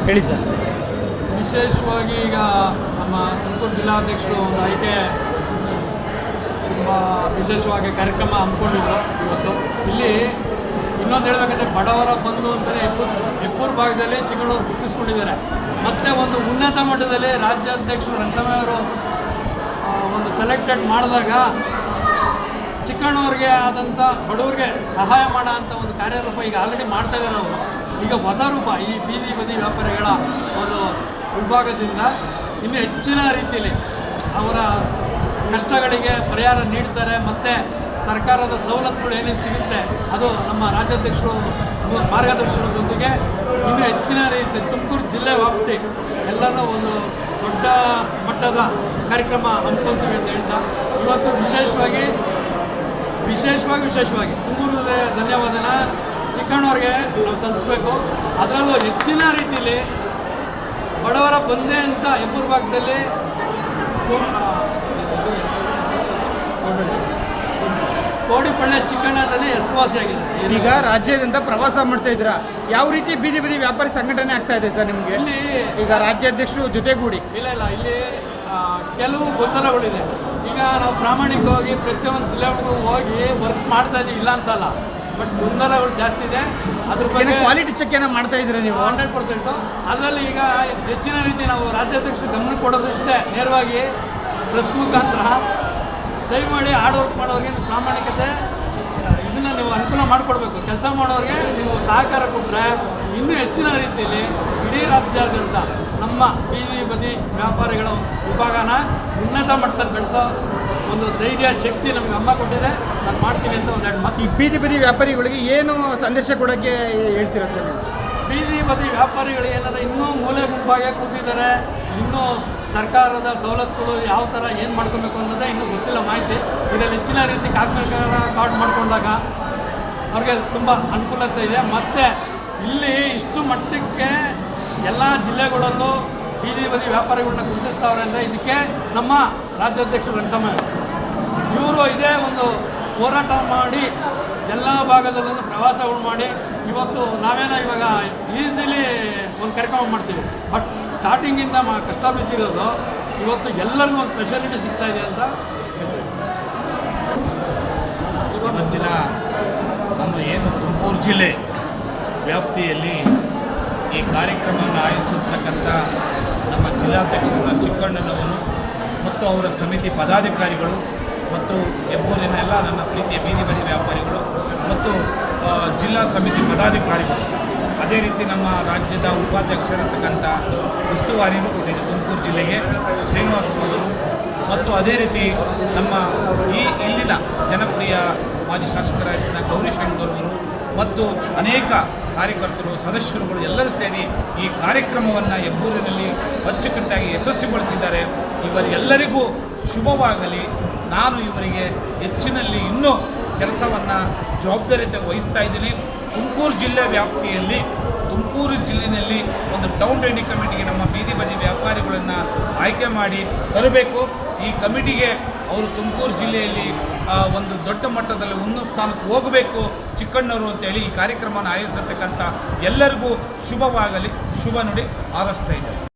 ಹೇಳಿ ಸರ್. ವಿಶೇಷವಾಗಿ ಈಗ ನಮ್ಮ ತುಮಕೂರು ಜಿಲ್ಲಾಧ್ಯಕ್ಷರು ಒಂದು ಆಯ್ಕೆ ತುಂಬ ವಿಶೇಷವಾಗಿ ಕಾರ್ಯಕ್ರಮ ಹಮ್ಮಿಕೊಂಡಿದ್ರು ಇವತ್ತು. ಇಲ್ಲಿ ಇನ್ನೊಂದು ಹೇಳಬೇಕಂದ್ರೆ ಬಡವರ ಬಂಧು ಅಂತಲೇ ಹೆಬ್ಬೂರು ಭಾಗದಲ್ಲಿ ಚಿಕ್ಕಣ್ಣವ್ರು ಗುರುತಿಸ್ಕೊಂಡಿದ್ದಾರೆ. ಮತ್ತು ಒಂದು ಉನ್ನತ ಮಟ್ಟದಲ್ಲಿ ರಾಜ್ಯಾಧ್ಯಕ್ಷರು ರಂಗಸ್ವಾಮಿಯವರು ಒಂದು ಸೆಲೆಕ್ಟೆಡ್ ಮಾಡಿದಾಗ ಚಿಕ್ಕಣ್ಣವ್ರಿಗೆ ಆದಂಥ ಬಡವರಿಗೆ ಸಹಾಯ ಮಾಡೋ ಅಂಥ ಒಂದು ಕಾರ್ಯರೂಪ ಈಗ ಆಲ್ರೆಡಿ ಮಾಡ್ತಾಯಿದ್ದಾರೆ ಅವರು. ಈಗ ಹೊಸ ರೂಪ ಈ ಬೀದಿ ಬದಿ ವ್ಯಾಪಾರಿಗಳ ಒಂದು ವಿಭಾಗದಿಂದ ಇನ್ನೂ ಹೆಚ್ಚಿನ ರೀತಿಯಲ್ಲಿ ಅವರ ಕಷ್ಟಗಳಿಗೆ ಪರಿಹಾರ ನೀಡ್ತಾರೆ. ಮತ್ತು ಸರ್ಕಾರದ ಸವಲತ್ತುಗಳು ಏನೇನು ಸಿಗುತ್ತೆ ಅದು ನಮ್ಮ ರಾಜ್ಯಾಧ್ಯಕ್ಷರು ಮಾರ್ಗದರ್ಶನದೊಂದಿಗೆ ಇನ್ನೂ ಹೆಚ್ಚಿನ ರೀತಿ ತುಮಕೂರು ಜಿಲ್ಲೆ ವ್ಯಾಪ್ತಿ ಎಲ್ಲನೂ ಒಂದು ದೊಡ್ಡ ಮಟ್ಟದ ಕಾರ್ಯಕ್ರಮ ಹಮ್ಮಿಕೊಳ್ತೀವಿ ಅಂತ ಹೇಳ್ತಾ ಇವತ್ತು ವಿಶೇಷವಾಗಿ ತುಮಕೂರು ಧನ್ಯವಾದನ ಚಿಕ್ಕಣ್ಣವ್ರಿಗೆ ನಾವು ಸಲ್ಲಿಸಬೇಕು. ಅದರಲ್ಲೂ ಹೆಚ್ಚಿನ ರೀತಿಯಲ್ಲಿ ಬಡವರ ಬಂದೆ ಅಂತ ಹೆಬ್ಬೂರು ಭಾಗದಲ್ಲಿ ಕೋಡಿಪಳ್ಳಿ ಚಿಕ್ಕಣ್ಣ ಅಂತಲೇ ಹೆಸರುವಾಸಿಯಾಗಿದೆ. ಈಗ ರಾಜ್ಯಾದ್ಯಂತ ಪ್ರವಾಸ ಮಾಡ್ತಾ ಇದ್ದೀರಾ, ಯಾವ ರೀತಿ ಬೀದಿ ಬದಿ ವ್ಯಾಪಾರಿ ಸಂಘಟನೆ ಆಗ್ತಾ ಇದೆ ಸರ್ ನಿಮಗೆ? ಇಲ್ಲಿ ಈಗ ರಾಜ್ಯಾಧ್ಯಕ್ಷರು ಜೊತೆಗೂಡಿ ಇಲ್ಲ ಇಲ್ಲಿ ಕೆಲವು ಗೊಂದಲಗಳಿದೆ. ಈಗ ನಾವು ಪ್ರಾಮಾಣಿಕವಾಗಿ ಪ್ರತಿಯೊಂದು ಜಿಲ್ಲೆಗಳಿಗೂ ಹೋಗಿ ವರ್ಕ್ ಮಾಡ್ತಾ ಇದ್ದೀವಿ, ಇಲ್ಲ ಅಂತಲ್ಲ, ಬಟ್ ಗೊಂದಲಗಳು ಜಾಸ್ತಿ ಇದೆ. ಅದ್ರ ಬಗ್ಗೆ ಕ್ವಾಲಿಟಿ ಚೆಕ್ ಏನೋ ಮಾಡ್ತಾ ಇದ್ದೀರಾ ನೀವು? 100%. ಅದರಲ್ಲಿ ಈಗ ಹೆಚ್ಚಿನ ರೀತಿ ನಾವು ರಾಜ್ಯಾಧ್ಯಕ್ಷರು ಗಮನ ಕೊಡೋದು ಇಷ್ಟೇ, ನೇರವಾಗಿ ಪ್ರೆಸ್ ಮುಖಾಂತರ ದಯಮಾಡಿ ಹಾರ್ಡ್ ವರ್ಕ್ ಮಾಡೋರಿಗೆ ಪ್ರಾಮಾಣಿಕತೆ ಇದನ್ನು ನೀವು ಅನುಕೂಲ ಮಾಡಿಕೊಡ್ಬೇಕು. ಕೆಲಸ ಮಾಡೋರಿಗೆ ನೀವು ಸಹಕಾರ ಕೊಟ್ಟರೆ ಇನ್ನೂ ಹೆಚ್ಚಿನ ರೀತಿಯಲ್ಲಿ ಇಡೀ ರಾಜ್ಯಾದ್ಯಂತ ನಮ್ಮ ಬೀದಿ ಬದಿ ವ್ಯಾಪಾರಿಗಳ ವಿಭಾಗನ ಉನ್ನತ ಮಟ್ಟದಲ್ಲಿ ಬೆಳೆಸೋ ಒಂದು ಧೈರ್ಯ ಶಕ್ತಿ ನಮಗೆ ಅಮ್ಮ ಕೊಟ್ಟಿದೆ. ನಾನು ಮಾಡ್ತೀನಿ ಅಂತ ಒಂದೆರಡು ಮಾತು. ಈ ಬೀದಿ ಬದಿ ವ್ಯಾಪಾರಿಗಳಿಗೆ ಏನು ಸಂದೇಶ ಕೊಡೋಕ್ಕೆ ಹೇಳ್ತೀರಾ ಸರ್ ನೀವು? ಬೀದಿ ಬದಿ ವ್ಯಾಪಾರಿಗಳು ಏನಾದರೂ ಇನ್ನೂ ಮೂಲೆ ಗುಂಪಾಗೆ ಕೂತಿದ್ದಾರೆ, ಇನ್ನೂ ಸರ್ಕಾರದ ಸವಲತ್ತುಗಳು ಯಾವ ಥರ ಏನು ಮಾಡ್ಕೊಬೇಕು ಅನ್ನೋದೇ ಇನ್ನೂ ಗೊತ್ತಿಲ್ಲ ಮಾಹಿತಿ. ಇದರಲ್ಲಿ ಹೆಚ್ಚಿನ ರೀತಿ ಕಾರ್ಡ್ ಮಾಡ್ಕೊಂಡಾಗ ಅವ್ರಿಗೆ ತುಂಬ ಅನುಕೂಲತೆ ಇದೆ. ಮತ್ತು ಇಲ್ಲಿ ಇಷ್ಟು ಮಟ್ಟಕ್ಕೆ ಎಲ್ಲ ಜಿಲ್ಲೆಗಳಲ್ಲೂ ಬೀದಿ ಬದಿ ವ್ಯಾಪಾರಿಗಳನ್ನ ಗುರುತಿಸ್ತಾವ್ರೆ ಅಂದರೆ ಇದಕ್ಕೆ ನಮ್ಮ ರಾಜ್ಯಾಧ್ಯಕ್ಷರು ರಂಗಸ್ವಾಮಿ ಇವರು ಇದೇ ಒಂದು ಹೋರಾಟ ಮಾಡಿ ಎಲ್ಲ ಭಾಗದಲ್ಲೂ ಪ್ರವಾಸಗಳು ಮಾಡಿ ಇವತ್ತು ನಾವೇನೋ ಇವಾಗ ಈಸಿಲಿ ಒಂದು ಕಾರ್ಯಕ್ರಮ ಮಾಡ್ತೀವಿ, ಬಟ್ ಸ್ಟಾರ್ಟಿಂಗಿಂದ ಕಷ್ಟ ಬಿದ್ದಿರೋದು ಇವತ್ತು ಎಲ್ಲರಿಗೂ ಒಂದು ಫೆಸಿಲಿಟಿ ಸಿಗ್ತಾ ಇದೆ ಅಂತ ಇವತ್ತಿನ ನಮ್ಮ ಏನು ತುಮಕೂರು ಜಿಲ್ಲೆ ವ್ಯಾಪ್ತಿಯಲ್ಲಿ ಈ ಕಾರ್ಯಕ್ರಮವನ್ನು ಆಯೋಜಿಸಿರ್ತಕ್ಕಂಥ ನಮ್ಮ ಜಿಲ್ಲಾಧ್ಯಕ್ಷರಾದ ಚಿಕ್ಕಣ್ಣನವರು ಮತ್ತು ಅವರ ಸಮಿತಿ ಪದಾಧಿಕಾರಿಗಳು ಮತ್ತು ಹೆಬ್ಬೂರಿನ ಎಲ್ಲ ನನ್ನ ಪ್ರೀತಿಯ ಬೀದಿ ಬದಿ ವ್ಯಾಪಾರಿಗಳು ಮತ್ತು ಜಿಲ್ಲಾ ಸಮಿತಿ ಪದಾಧಿಕಾರಿಗಳು, ಅದೇ ರೀತಿ ನಮ್ಮ ರಾಜ್ಯದ ಉಪಾಧ್ಯಕ್ಷರಿರ್ತಕ್ಕಂಥ ಉಸ್ತುವಾರಿನೂ ಕೊಟ್ಟಿದೆ ತುಮಕೂರು ಜಿಲ್ಲೆಗೆ ಶ್ರೀನಿವಾಸ್ ಅವರು, ಮತ್ತು ಅದೇ ರೀತಿ ನಮ್ಮ ಇಲ್ಲಿನ ಜನಪ್ರಿಯ ಮಾಜಿ ಶಾಸಕರಾದ ಗೌರಿಶಂಕರ್ ಅವರು ಮತ್ತು ಅನೇಕ ಕಾರ್ಯಕರ್ತರು ಸದಸ್ಯರುಗಳು ಎಲ್ಲರೂ ಸೇರಿ ಈ ಕಾರ್ಯಕ್ರಮವನ್ನು ಹೆಬ್ಬೂರಿನಲ್ಲಿ ಅಚ್ಚುಕಟ್ಟಾಗಿ ಯಶಸ್ವಿಗೊಳಿಸಿದ್ದಾರೆ. ಇವರೆಲ್ಲರಿಗೂ ಶುಭವಾಗಲಿ. ನಾನು ಇವರಿಗೆ ಹೆಚ್ಚಿನಲ್ಲಿ ಇನ್ನೂ ಕೆಲಸವನ್ನು ಜವಾಬ್ದಾರಿತೆ ವಹಿಸ್ತಾ ಇದ್ದೀನಿ. ತುಮಕೂರು ಜಿಲ್ಲೆ ವ್ಯಾಪ್ತಿಯಲ್ಲಿ ತುಮಕೂರು ಜಿಲ್ಲೆಯಲ್ಲಿ ಒಂದು ಟೌನ್ ಟ್ರೈನಿಂಗ್ ಕಮಿಟಿಗೆ ನಮ್ಮ ಬೀದಿ ಬದಿ ವ್ಯಾಪಾರಿಗಳನ್ನು ಆಯ್ಕೆ ಮಾಡಿ ತರಬೇಕು. ಈ ಕಮಿಟಿಗೆ ಅವರು ತುಮಕೂರು ಜಿಲ್ಲೆಯಲ್ಲಿ ಒಂದು ದೊಡ್ಡ ಮಟ್ಟದಲ್ಲಿ ಉನ್ನತ ಸ್ಥಾನಕ್ಕೆ ಹೋಗಬೇಕು ಚಿಕ್ಕಣ್ಣವರು ಅಂತೇಳಿ ಈ ಕಾರ್ಯಕ್ರಮವನ್ನು ಆಯೋಜಿಸತಕ್ಕಂಥ ಎಲ್ಲರಿಗೂ ಶುಭವಾಗಲಿ, ಶುಭ ನುಡಿ ಹಾರೈಸ್ತಾ ಇದ್ದಾರೆ.